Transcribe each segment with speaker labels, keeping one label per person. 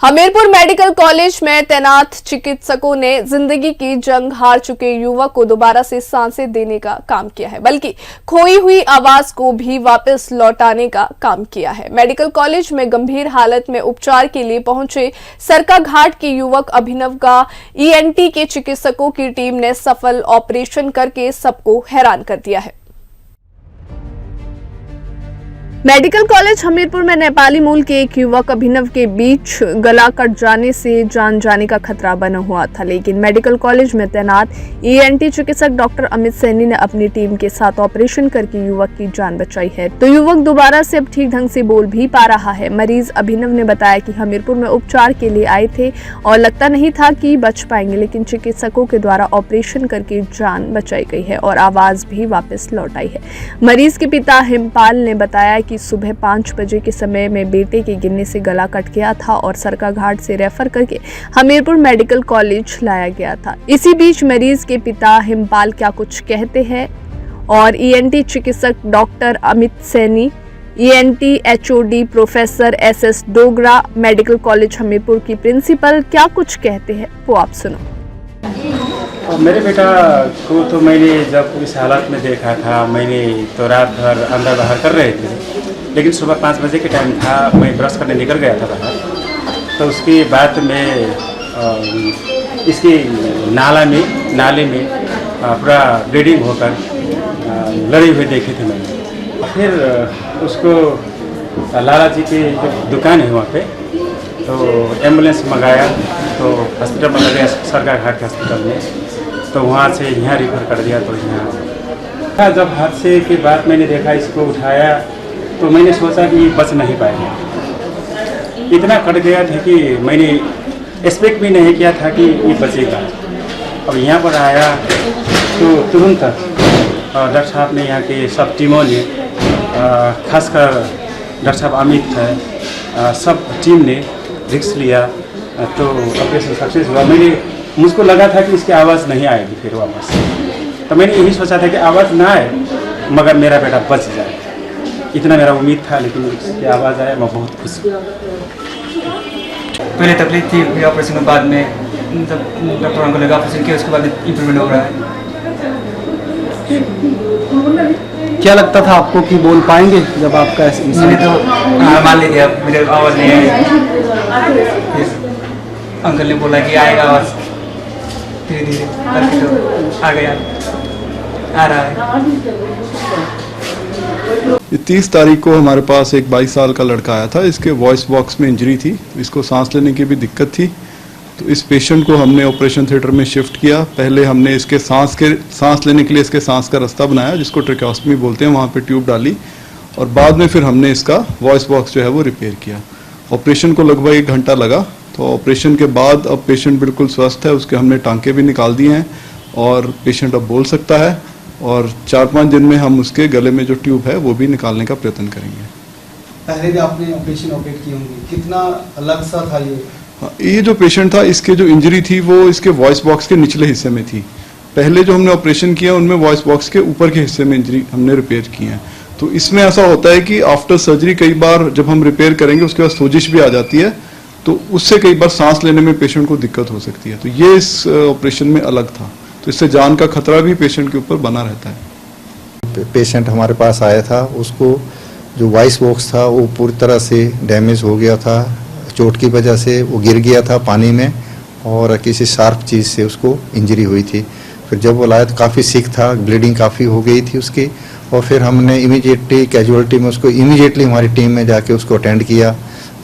Speaker 1: Hamirpur medical college में तैनात चिकित्सकों ने जिंदगी की जंग हार चुके युवक को दोबारा से सांसें देने का काम किया है, बल्कि खोई हुई आवाज को भी वापस लौटाने का काम किया है। मेडिकल कॉलेज में गंभीर हालत में उपचार के लिए पहुंचे सरकाघाट के युवक अभिनव का ईएनटी के चिकित्सकों की टीम ने सफल ऑपरेशन करके सबको हैरान कर दिया है। मेडिकल कॉलेज हमीरपुर में नेपाली मूल के एक युवक अभिनव के बीच गला कट जाने से जान जाने का खतरा बना हुआ था, लेकिन मेडिकल कॉलेज में तैनात ईएनटी चिकित्सक डॉक्टर अमित सैनी ने अपनी टीम के साथ ऑपरेशन करके युवक की जान बचाई है। तो युवक दोबारा से अब ठीक ढंग से बोल भी पा रहा है। मरीज अभिनव ने बताया कि हमीरपुर में उपचार के लिए आए थे और लगता नहीं था कि बच पाएंगे, लेकिन चिकित्सकों के द्वारा ऑपरेशन करके जान बचाई गई है और आवाज भी वापस लौट आई है। मरीज के पिता हिमपाल ने बताया कि सुबह 5 बजे के समय में बेटे के गिरने से गला कट गया था और सरकाघाट से रेफर करके हमीरपुर मेडिकल कॉलेज लाया गया था। इसी बीच मरीज के पिता हिमपाल क्या कुछ कहते हैं और ईएनटी चिकित्सक doctor Amit Saini, ENT HOD professor SS Dogra, medical college Hamirpur की प्रिंसिपल क्या कुछ कहते हैं वो आप सुनो।
Speaker 2: मेरे बेटा को तो मैंने जब इस हालत में देखा था, मैंने तो रात भर अंदर बाहर कर रहे थे, लेकिन सुबह 5 बजे के टाइम था, मैं ब्रश करने निकल गया था बाहर। तो उसके बाद में इसकी नाले में पूरा ब्लीडिंग होकर लड़ी हुई देखी थी मैंने। फिर उसको लाला जी की जो दुकान है वहाँ पे, तो एम्बुलेंस मंगाया, तो हॉस्पिटल में गया सरकाघाट के हॉस्पिटल में, तो वहाँ से यहाँ रिफर कर दिया। तो यहाँ जब हादसे के बाद मैंने देखा, इसको उठाया, तो मैंने सोचा कि बच नहीं पाएगा। इतना कट गया था कि मैंने एक्सपेक्ट भी नहीं किया था कि ये बचेगा। अब यहाँ पर आया तो तुरंत डॉक्टर साहब ने, यहाँ के सब टीमों ने, खासकर डॉक्टर साहब अमित है, सब टीम ने रिस्क लिया, तो ऑपरेशन सक्सेस हुआ। मुझको लगा था कि इसकी आवाज़ नहीं आएगी फिर वापस, तो मैंने यही सोचा था कि आवाज़ ना आए मगर मेरा बेटा बच जाए, इतना मेरा उम्मीद था। लेकिन इसकी आवाज़ आया, मैं बहुत खुश हूँ।
Speaker 3: पहले तकलीफ थी, फिर ऑपरेशन के बाद में जब डॉक्टरों को लगा ऑपरेशन किया, उसके बाद इम्प्रूवमेंट हो रहा है।
Speaker 4: क्या लगता था आपको कि बोल पाएंगे जब आपका?
Speaker 3: मैंने तो मान लिया, मुझे आवाज़ नहीं आई। अंकल ने बोला कि आएगा आवाज़, धीरे धीरे करके तो आ गया, आ रहा है।
Speaker 5: 30 तारीख को हमारे पास एक 22 साल का लड़का आया था। इसके वॉइस बॉक्स में इंजरी थी, इसको सांस लेने की भी दिक्कत थी। तो इस पेशेंट को हमने ऑपरेशन थिएटर में शिफ्ट किया। पहले हमने इसके सांस लेने के लिए इसके सांस का रास्ता बनाया, जिसको ट्रेकोस्टमी बोलते हैं, वहाँ पे ट्यूब डाली, और बाद में फिर हमने इसका वॉइस बॉक्स जो है वो रिपेयर किया। ऑपरेशन को लगभग 1 घंटा लगा। तो ऑपरेशन के बाद अब पेशेंट बिल्कुल स्वस्थ है, उसके हमने टांके भी निकाल दिए हैं और पेशेंट अब बोल सकता है, और 4-5 दिन में हम उसके गले में जो ट्यूब है वो भी निकालने का प्रयत्न करेंगे।
Speaker 4: पहले भी आपने ऑपरेशन ऑपरेट की होंगी, कितना अलग सा था ये?
Speaker 5: ये जो पेशेंट था, इसके जो इंजरी थी वो इसके वॉइस बॉक्स के निचले हिस्से में थी। पहले जो हमने ऑपरेशन किया उनमें वॉइस बॉक्स के ऊपर के हिस्से में इंजरी हमने रिपेयर की है। तो इसमें ऐसा होता है कि आफ्टर सर्जरी कई बार जब हम रिपेयर करेंगे उसके बाद सोजिश भी आ जाती है, तो उससे कई बार सांस लेने में पेशेंट को दिक्कत हो सकती है। तो ये इस ऑपरेशन में अलग था, तो इससे जान का खतरा भी पेशेंट के ऊपर बना रहता है।
Speaker 6: पेशेंट हमारे पास आया था, उसको जो वॉइस बॉक्स था वो पूरी तरह से डैमेज हो गया था, चोट की वजह से वो गिर गया था पानी में और किसी शार्प चीज़ से उसको इंजरी हुई थी। फिर जब वो लाया तो काफ़ी सिक था, ब्लीडिंग काफ़ी हो गई थी उसकी, और फिर हमने इमीडिएटली कैजुअलिटी में उसको इमीडिएटली हमारी टीम में जाके उसको अटेंड किया,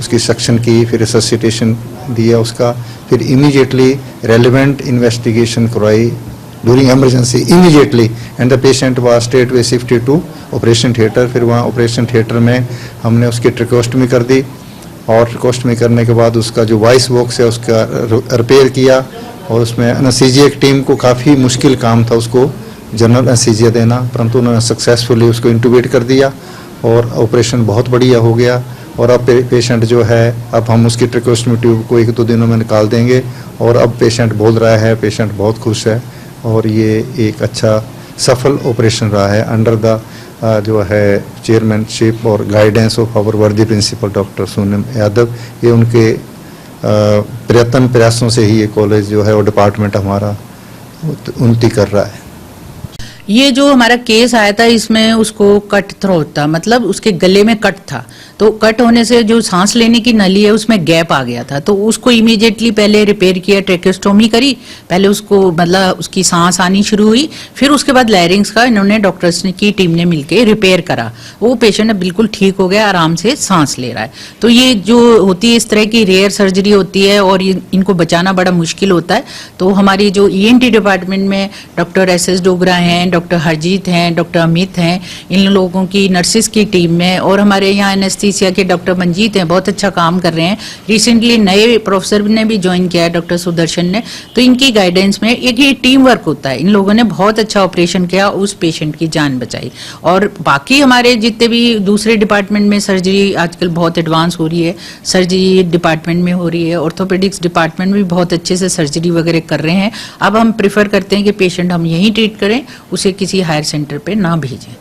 Speaker 6: उसकी सक्शन की, फिर रिससिटेशन दिया उसका, फिर इमीडिएटली रेलिवेंट इन्वेस्टिगेशन करवाई during emergency immediately, and the patient was straight way shifted to operation theatre. फिर वहाँ ऑपरेशन थिएटर में हमने उसकी ट्रेकोस्टमी कर दी, और ट्रेकोस्टमी करने के बाद उसका जो वॉइस बॉक्स है उसका रिपेयर किया, और उसमें एनेस्थीसिया की टीम को काफ़ी मुश्किल काम था उसको जनरल एनेस्थीसिया देना, परंतु उन्होंने सक्सेसफुली उसको इंटूबेट कर दिया और ऑपरेशन बहुत बढ़िया हो गया। और अब पेशेंट जो है, अब हम उसकी ट्रेकोस्टमी ट्यूब को 1-2 दिनों में निकाल देंगे, और अब पेशेंट बोल रहा है, पेशेंट बहुत खुश है, और ये एक अच्छा सफल ऑपरेशन रहा है अंडर द जो है चेयरमैनशिप और गाइडेंस ऑफ आवर वर्दी प्रिंसिपल डॉक्टर सोनम यादव। ये उनके प्रयत्न प्रयासों से ही ये कॉलेज जो है और डिपार्टमेंट हमारा उन्नति कर रहा है।
Speaker 7: ये जो हमारा केस आया था इसमें उसको कट थ्रोट था, मतलब उसके गले में कट था, तो कट होने से जो सांस लेने की नली है उसमें गैप आ गया था, तो उसको इमीडिएटली पहले रिपेयर किया, ट्रेकेस्टोमी करी, पहले उसको मतलब उसकी सांस आनी शुरू हुई, फिर उसके बाद लैरिंग्स का इन्होंने डॉक्टर्स की टीम ने मिलकर रिपेयर करा, वो पेशेंट बिल्कुल ठीक हो गया, आराम से सांस ले रहा है। तो ये जो होती है इस तरह की रेयर सर्जरी होती है और इनको बचाना बड़ा मुश्किल होता है। तो हमारी जो ENT डिपार्टमेंट में डॉक्टर SS डोगरा हैं, डॉक्टर हरजीत हैं, डॉक्टर अमित हैं, इन लोगों की नर्सिस की टीम में, और हमारे यहाँ एनेस्थीसिया के डॉक्टर मंजीत हैं, बहुत अच्छा काम कर रहे हैं। रिसेंटली नए प्रोफेसर ने भी ज्वाइन किया है, डॉक्टर सुदर्शन ने, तो इनकी गाइडेंस में एक ये टीम वर्क होता है। इन लोगों ने बहुत अच्छा ऑपरेशन किया, उस पेशेंट की जान बचाई। और बाकी हमारे जितने भी दूसरे डिपार्टमेंट में सर्जरी आजकल बहुत एडवांस हो रही है, सर्जरी डिपार्टमेंट में हो रही है, ऑर्थोपेडिक्स डिपार्टमेंट भी बहुत अच्छे से सर्जरी वगैरह कर रहे हैं। अब हम प्रेफर करते हैं कि पेशेंट हम यहीं ट्रीट करें, उसे किसी हायर सेंटर पे ना भेजें।